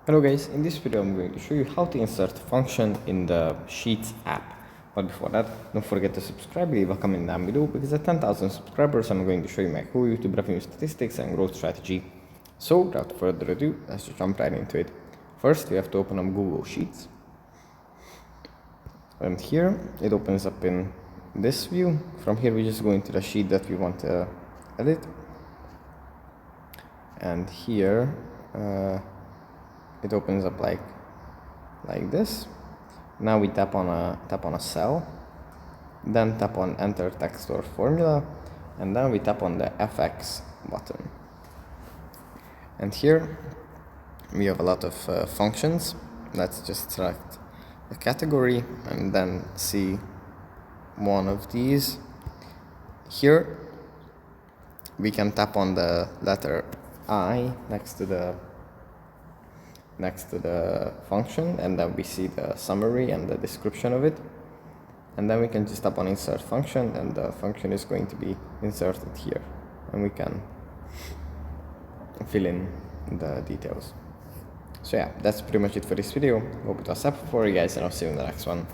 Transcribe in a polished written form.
Hello guys, in this video I'm going to show you how to insert function in the Sheets app. But before that, don't forget to subscribe, leave a comment down below, because at 10,000 subscribers I'm going to show you my whole YouTube revenue statistics and growth strategy. So without further ado, let's just jump right into it. First we have to open up Google Sheets. And here it opens up in this view. From here we just go into the sheet that we want to edit. And here it opens up like this. Now we tap on a cell, then tap on enter text or formula, and then we tap on the FX button. And here we have a lot of functions. Let's just select a category and then see one of these. Here we can tap on the letter I next to the function, and then we see the summary and the description of it. And then we can just tap on insert function, and the function is going to be inserted here, and we can fill in the details. So yeah, that's pretty much it for this video. Hope it was helpful for you guys, and I'll see you in the next one.